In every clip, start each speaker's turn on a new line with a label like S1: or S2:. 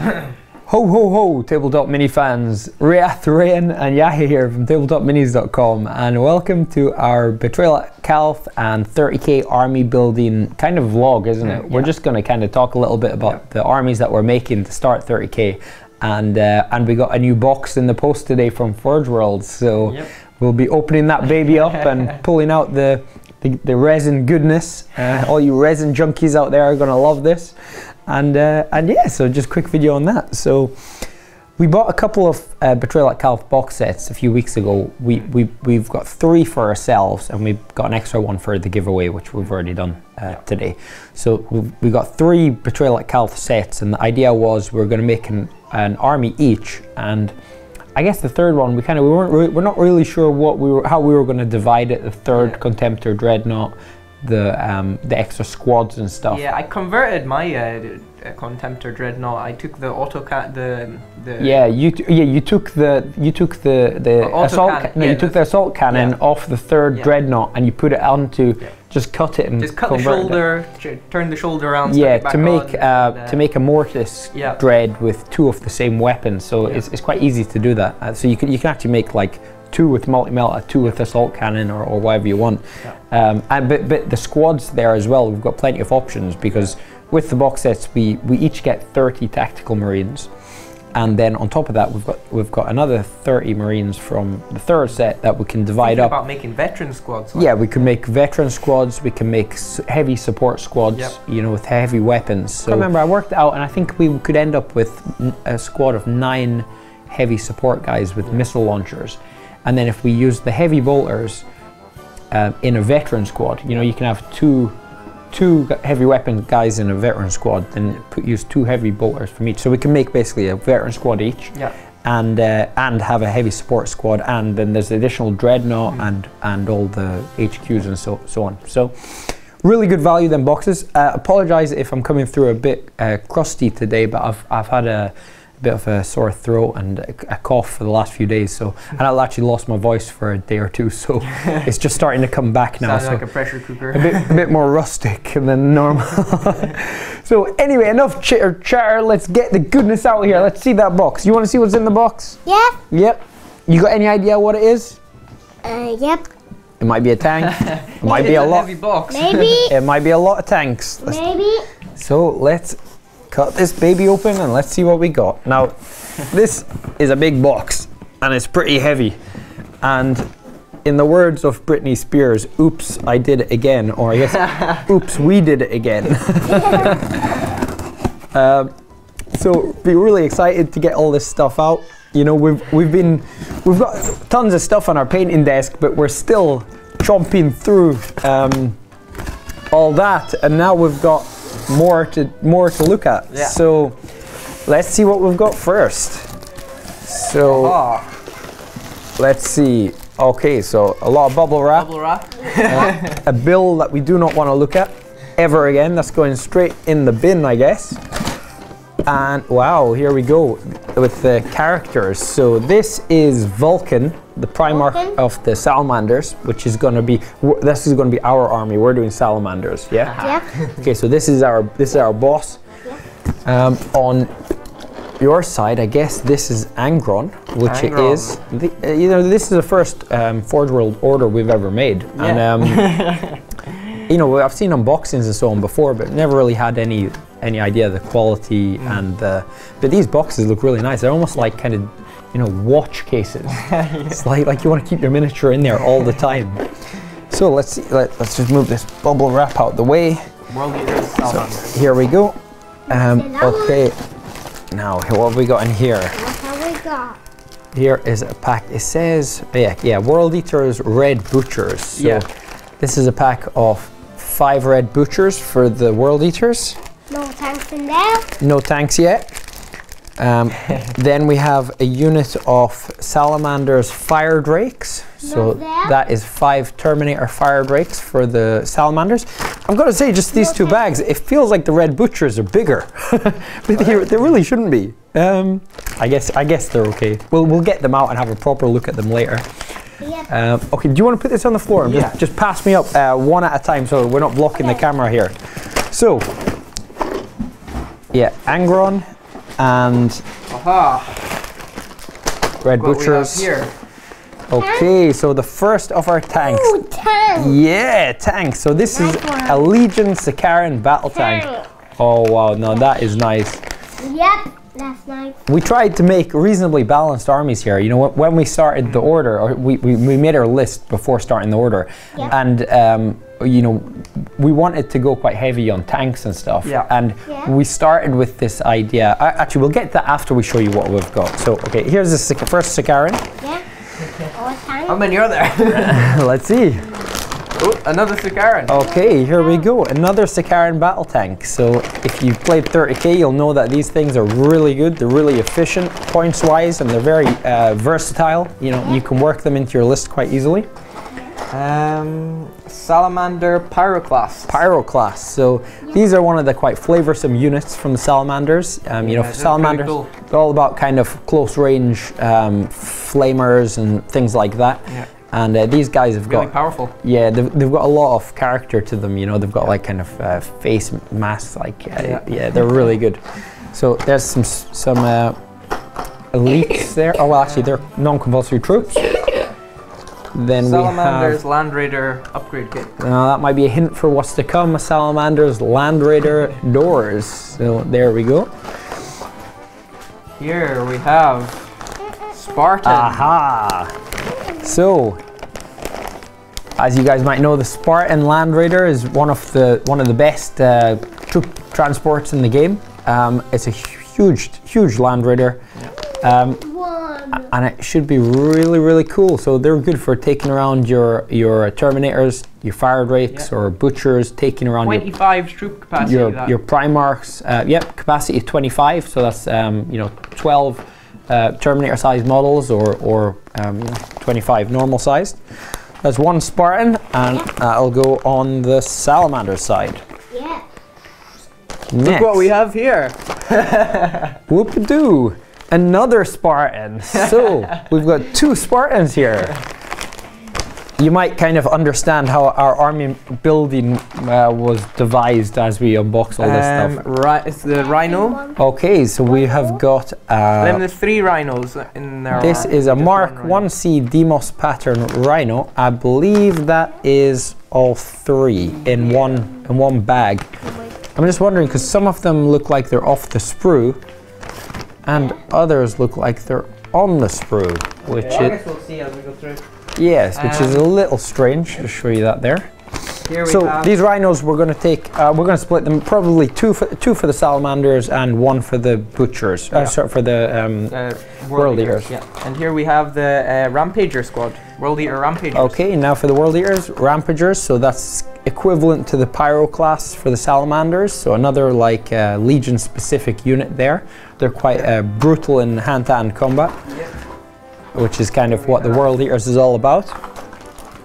S1: Ho ho ho, Tabletop Mini fans. Riath, Rayan and Yahi here from tabletopminis.com, and welcome to our Betrayal at Calth and 30k army building kind of vlog, isn't it? We're just going to kind of talk a little bit about the armies that we're making to start 30k, and we got a new box in the post today from Forgeworld, so we'll be opening that baby up and pulling out the resin goodness. All you resin junkies out there are going to love this. And yeah, so just a quick video on that. So we bought a couple of Betrayal at Calth box sets a few weeks ago. We've got 3 for ourselves, and we've got an extra one for the giveaway, which we've already done today. So we got 3 Betrayal at Calth sets, and the idea was we're going to make an army each. And I guess the third one we're not really sure how we were going to divide it. The third Contemptor Dreadnought, the extra squads and stuff.
S2: Yeah, I converted my Contemptor Dreadnought. I took the AutoCat,
S1: you took the assault cannon off the third Dreadnought, and you put it onto just cut it and
S2: just cut the shoulder, turn the shoulder around.
S1: Yeah, to make a mortis dread with 2 of the same weapons. So it's quite easy to do that. So you can actually make like 2 with multi-melta, 2 with assault cannon, or whatever you want. But the squads there as well, we've got plenty of options, because with the box sets we each get 30 tactical marines, and then on top of that we've got another 30 marines from the third set that we can divide up.
S2: About making veteran squads.
S1: Yeah, we can make veteran squads, we can make heavy support squads, you know, with heavy weapons. So remember, I worked it out, and I think we could end up with a squad of 9 heavy support guys with missile launchers. And then if we use the heavy bolters in a veteran squad, you know, you can have two heavy weapon guys in a veteran squad, then use 2 heavy bolters from each. So we can make basically a veteran squad each, and have a heavy support squad, and then there's the additional dreadnought and all the HQs and so on. So really good value, them boxes. Apologize if I'm coming through a bit crusty today, but I've had a bit of a sore throat and a cough for the last few days, and I actually lost my voice for a day or 2, so it's just starting to come back now.
S2: Sounds like a pressure cooker.
S1: A bit more rustic than normal. So anyway, enough chitter chatter, let's get the goodness out here. Let's see that box. You want to see what's in the box?
S3: Yeah.
S1: Yep. You got any idea what it is?
S3: Yep.
S1: It might be a tank. It might be a lot.
S2: Heavy box.
S3: Maybe.
S1: It might be a lot of tanks.
S3: Maybe.
S1: So let's cut this baby open and let's see what we got. Now, this is a big box and it's pretty heavy. And in the words of Britney Spears, oops, I did it again. Or I guess, oops, we did it again. So be really excited to get all this stuff out. You know, we've got tons of stuff on our painting desk, but we're still chomping through all that, and now we've got more to look at. So let's see what we've got first. So let's see. Okay, so a lot of bubble wrap. A bill that we do not want to look at ever again. That's going straight in the bin, I guess. And wow, here we go with the characters. So this is Vulcan, the Primarch of the Salamanders, which is going to be our army. We're doing Salamanders, yeah. Okay, so this is our boss. On your side, I guess this is Angron, which is this is the first Forgeworld order we've ever made, and you know, I've seen unboxings and so on before, but never really had any idea of the quality but these boxes look really nice. They're almost like kind of, you know, watch cases. It's like you want to keep your miniature in there all the time. So let's see, let's just move this bubble wrap out the way. So here we go. Okay, now what have we got in here?
S3: What have we got?
S1: Here is a pack. It says World Eaters Red Butchers. So this is a pack of 5 red butchers for the World Eaters.
S3: No tanks in there. No
S1: tanks yet. Then we have a unit of Salamanders Fire Drakes. So that is 5 Terminator Fire Drakes for the Salamanders. I'm going to say, just these 2 bags, it feels like the red butchers are bigger. But they really shouldn't be. I guess they're okay. We'll get them out and have a proper look at them later. Okay, do you want to put this on the floor and just pass me up one at a time so we're not blocking the camera here? So, Angron, and
S2: Aha!
S1: red
S2: What
S1: butchers.
S2: we have here.
S1: Okay, so the first of our tanks.
S3: Ooh, tank.
S1: Yeah, tanks. So this is
S3: Nice
S1: a
S3: one.
S1: Legion Sakaran battle tank. Oh wow, no, that is nice.
S3: Yep, that's nice.
S1: We tried to make reasonably balanced armies here. You know, when we started the order, or we made our list before starting the order,
S3: Yep.
S1: and you know, we wanted to go quite heavy on tanks and stuff.
S2: Yeah.
S1: And
S3: Yeah.
S1: we started with this idea. Actually, we'll get to that after we show you what we've got. So, okay, here's the first Sakaran.
S3: Yeah. Oh, tank.
S2: How many are there?
S1: Let's see.
S2: Oh, another Sakaran.
S1: Okay, here we go. Another Sakaran battle tank. So if you've played 30k, you'll know that these things are really good. They're really efficient points-wise, and they're very versatile. You know, you can work them into your list quite easily.
S2: Salamander Pyroclast.
S1: Pyroclast. So these are one of the quite flavorsome units from the Salamanders. You know,
S2: Yeah,
S1: for
S2: they're
S1: Salamanders,
S2: pretty cool.
S1: they're all about kind of close-range flamers and things like that.
S2: Yeah.
S1: And these guys have
S2: Really
S1: got,
S2: powerful.
S1: yeah, they've got a lot of character to them. You know, they've got like kind of face masks. Like, yeah, they're really good. So there's some elites there. Oh well, actually, they're non-compulsory troops. Then
S2: Salamander's
S1: we
S2: Land Raider upgrade kit.
S1: have. That might be a hint for what's to come. A Salamander's Land Raider doors. So there we go.
S2: Here we have Spartan.
S1: Aha! So, as you guys might know, the Spartan Land Raider is one of the best troop transports in the game. It's a huge Land Raider,
S3: One.
S1: and it should be really cool. So they're good for taking around your Terminators, your Fire Drakes, or Butchers, taking around
S2: 25 troop capacity.
S1: your Primarchs. Yep, capacity of 25. So that's you know, 12 Terminator-sized models, or you know, 25 normal-sized. That's one Spartan, and that'll go on the Salamander side.
S3: Yeah.
S1: Next,
S2: Look what we have here.
S1: whoop-a-doo, another Spartan. So we've got two Spartans here. You might kind of understand how our army building was devised as we unbox all this stuff.
S2: It's the Rhino.
S1: Okay, so we have got.
S2: Then there's 3 rhinos in there.
S1: This is a
S2: Just
S1: Mark
S2: one rhino.
S1: 1C Demos pattern Rhino. I believe that is all 3 in one bag. I'm just wondering because some of them look like they're off the sprue, and others look like they're on the sprue, which
S2: I
S1: is
S2: guess we'll see as we go through.
S1: yes, which is a little strange. I'll show you that there.
S2: Here we
S1: So
S2: have
S1: these rhinos we're going to take. We're going to split them probably two for the salamanders and one for the butchers. Sorry, for the World Eaters.
S2: Yeah. And here we have the Rampager squad. World Eater Rampagers.
S1: Okay, now for the World Eaters, Rampagers. So that's equivalent to the Pyro class for the Salamanders. So another like Legion specific unit there. They're quite brutal in hand-to-hand combat, which is kind of what the World Eaters is all about.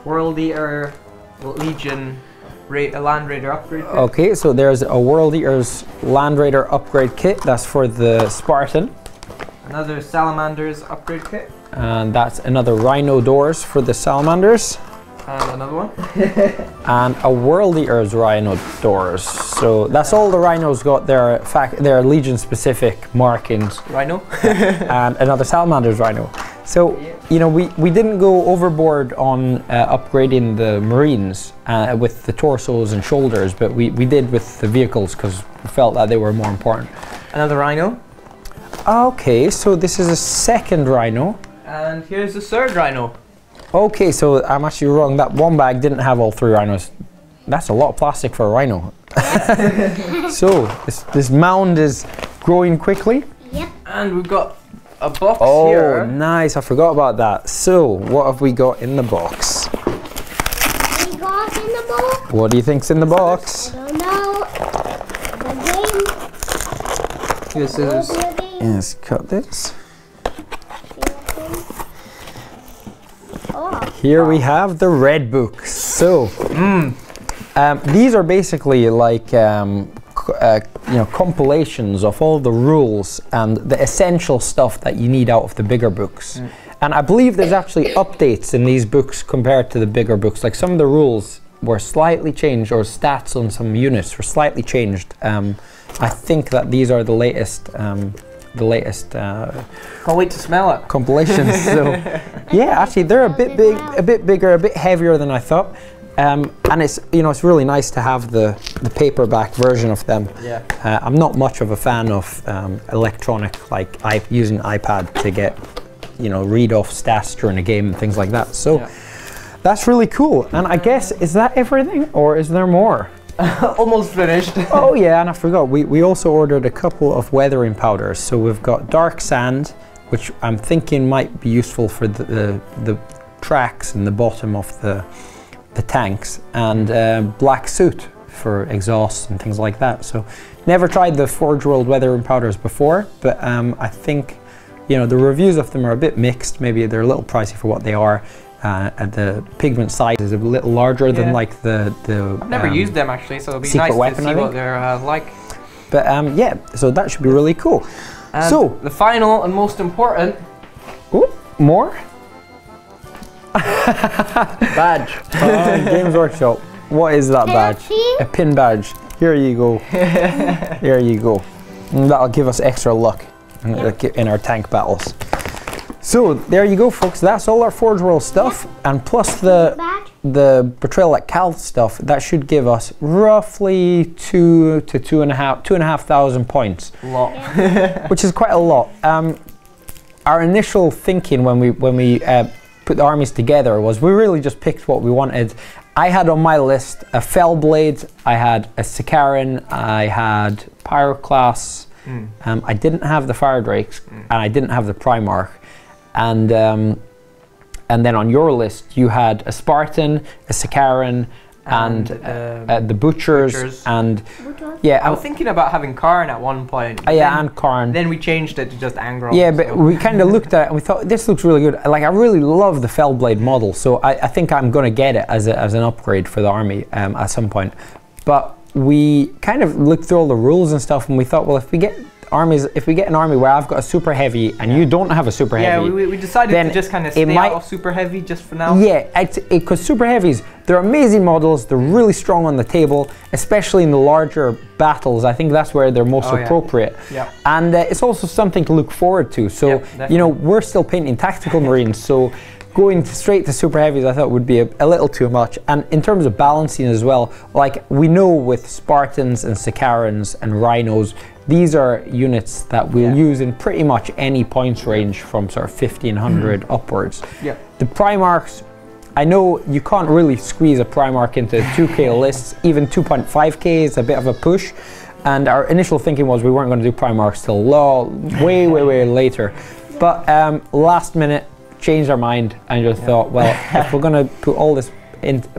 S2: World Eater Legion Land Raider upgrade kit.
S1: Okay, so there's a World Eaters Land Raider upgrade kit. That's for the Spartan.
S2: Another Salamanders upgrade kit.
S1: And that's another Rhino doors for the Salamanders.
S2: And another one.
S1: And a World Eaters Rhino doors. So that's all the Rhinos got their Legion specific markings.
S2: Rhino.
S1: And another Salamander's Rhino. So, you know, we didn't go overboard on upgrading the Marines with the torsos and shoulders, but we did with the vehicles because we felt that they were more important.
S2: Another Rhino.
S1: Okay, so this is a second Rhino.
S2: And here's the third Rhino.
S1: Okay, so I'm actually wrong. That one bag didn't have all 3 rhinos. That's a lot of plastic for a rhino. So this mound is growing quickly.
S3: Yep.
S2: And we've got a box
S1: Oh,
S2: here.
S1: nice! I forgot about that. So what have we got in the box?
S3: We got in the box.
S1: What do you think's in the box?
S3: I don't know. The game.
S2: Here's scissors.
S3: Open the game.
S1: Yes, cut this.
S3: Oh.
S1: Here we have the red books. So these are basically like you know, compilations of all the rules and the essential stuff that you need out of the bigger books. And I believe there's actually updates in these books compared to the bigger books. Like some of the rules were slightly changed, or stats on some units were slightly changed. I think that these are the latest the latest
S2: Can't wait to smell it.
S1: compilations. So yeah, actually they're a bit big, a bit bigger, a bit heavier than I thought. And it's, you know, it's really nice to have the paperback version of them.
S2: Yeah.
S1: I'm not much of a fan of electronic, like using iPad to get, you know, read off stats during a game and things like that. So that's really cool. And I guess, is that everything or is there more?
S2: Almost finished.
S1: Oh yeah, and I forgot, we also ordered a couple of weathering powders. So we've got dark sand, which I'm thinking might be useful for the tracks in the bottom of the tanks, and black soot for exhausts and things like that. So never tried the Forgeworld weathering powders before, but I think, you know, the reviews of them are a bit mixed. Maybe they're a little pricey for what they are. And the pigment size is a little larger than like the
S2: I've never used them actually, so it'll be
S1: secret
S2: nice
S1: weapon,
S2: to see what they're like.
S1: But yeah, so that should be really cool.
S2: And
S1: so
S2: the final and most important,
S1: more
S2: badge.
S1: Games Workshop. What is that badge? A pin badge. Here you go. Here you go. And that'll give us extra luck in our tank battles. So there you go, folks. That's all our Forgeworld stuff, and plus the Betrayal at Cal stuff. That should give us roughly 2,000 to 2,500 points, which is quite a lot. Our initial thinking when we put the armies together was we really just picked what we wanted. I had on my list a Fellblade, I had a Sicaran, I had Pyroclast, I didn't have the Fire Drakes, and I didn't have the Primarch. And then on your list you had a Spartan, a Sicaran, and the Butchers, and yeah,
S2: I was thinking about having Karn at one point.
S1: Yeah, and Karn.
S2: Then we changed it to just Angron.
S1: Yeah, but we kind of looked at it and we thought this looks really good. Like, I really love the Fellblade model, so I think I'm going to get it as an upgrade for the army at some point. But we kind of looked through all the rules and stuff, and we thought, well, if we get an army where I've got a super heavy and you don't have a super heavy,
S2: we decided to just kind of stay out of super heavy just for now.
S1: Yeah, because super heavies, they're amazing models, they're really strong on the table, especially in the larger battles. I think that's where they're most appropriate.
S2: Yeah.
S1: And it's also something to look forward to. So, you know, we're still painting tactical marines, so going straight to super heavies I thought would be a little too much. And in terms of balancing as well, like we know with Spartans and Sicarans and Rhinos, these are units that we'll use in pretty much any points range from sort of 1,500 upwards.
S2: Yeah.
S1: The Primarchs, I know you can't really squeeze a Primarch into 2k lists, even 2.5k is a bit of a push. And our initial thinking was we weren't going to do Primarchs till way later. But last minute, changed our mind and just thought, well, if we're going to put all this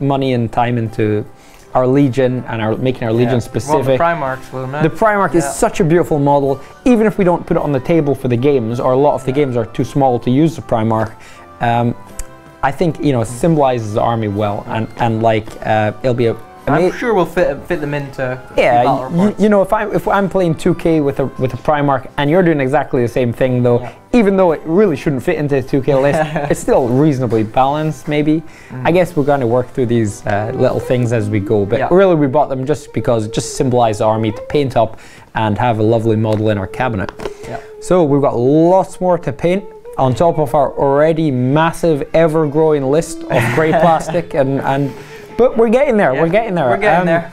S1: money and time into our Legion and making our Legion specific,
S2: well, the
S1: Primarch is such a beautiful model. Even if we don't put it on the table for the games, or a lot of the games are too small to use the Primarch, I think, you know, it symbolizes the army well, and like it'll be a.
S2: I'm sure we'll fit them into
S1: you know, if I'm playing 2K with a Primarch and you're doing exactly the same thing though, even though it really shouldn't fit into a 2K list, it's still reasonably balanced maybe. I guess we're going to work through these little things as we go, but really we bought them just because it just symbolizes the army to paint up and have a lovely model in our cabinet. So we've got lots more to paint on top of our already massive ever-growing list of grey plastic but we're getting there, we're getting there.
S2: We're getting there.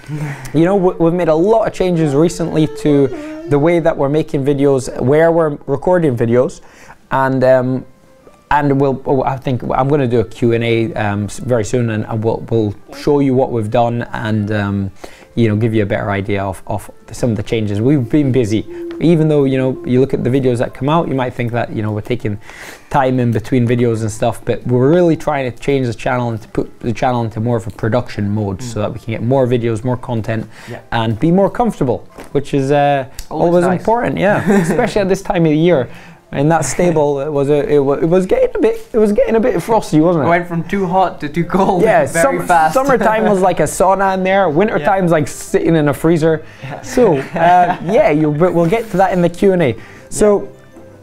S1: You know, we've made a lot of changes recently to the way that we're making videos, where we're recording videos, and I think I'm going to do a Q&A very soon, and we'll show you what we've done and you know, give you a better idea of some of the changes. We've been busy, even though, you know, you look at the videos that come out, you might think that, you know, we're taking time in between videos and stuff, but we're really trying to change the channel and to put the channel into more of a production mode so that we can get more videos, more content, and be more comfortable, which is always nice. Important, especially at this time of the year. In that stable, it was getting a bit frosty, wasn't it?
S2: It went from too hot to too cold.
S1: Yeah,
S2: very fast.
S1: Summertime was like a sauna in there. Wintertime's like sitting in a freezer. So we'll get to that in the Q&A. So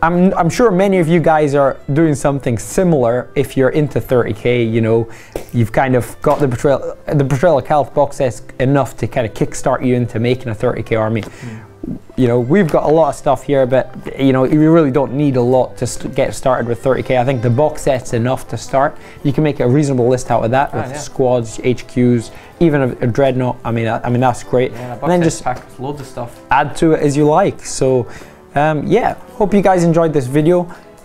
S1: I'm sure many of you guys are doing something similar. If you're into 30k, you know, you've kind of got the Betrayal of Calth box set enough to kind of kickstart you into making a 30k army. you know, we've got a lot of stuff here, but you know, you really don't need a lot to get started with 30k. I think the box set's enough to start. You can make a reasonable list out of that with squads, HQs, even a dreadnought. I mean, that's great.
S2: Yeah,
S1: and then just
S2: pack loads of stuff.
S1: Add to it as you like. So, yeah, hope you guys enjoyed this video.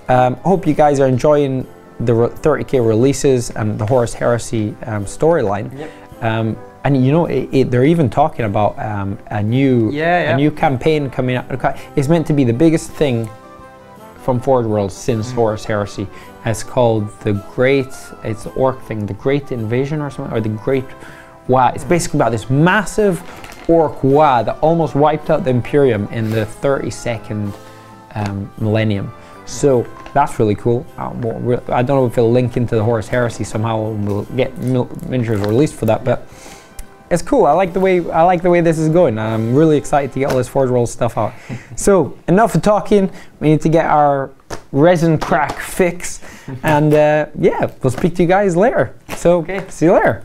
S1: Hope you guys are enjoying the 30k releases and the Horus Heresy storyline.
S2: Yep.
S1: And you know, they're even talking about a new campaign coming out. It's meant to be the biggest thing from Forgeworld since Horus Heresy. It's called it's the orc thing, the Great Invasion or something, or the Great Waa. It's basically about this massive orc Waa that almost wiped out the Imperium in the 32nd millennium. So that's really cool. I don't know if it'll link into the Horus Heresy somehow, and we'll get miniatures released for that, but it's cool. I like the way this is going. I'm really excited to get all this Forgeworld stuff out. So enough of talking. We need to get our resin crack fix, and yeah, we'll speak to you guys later. So see you later.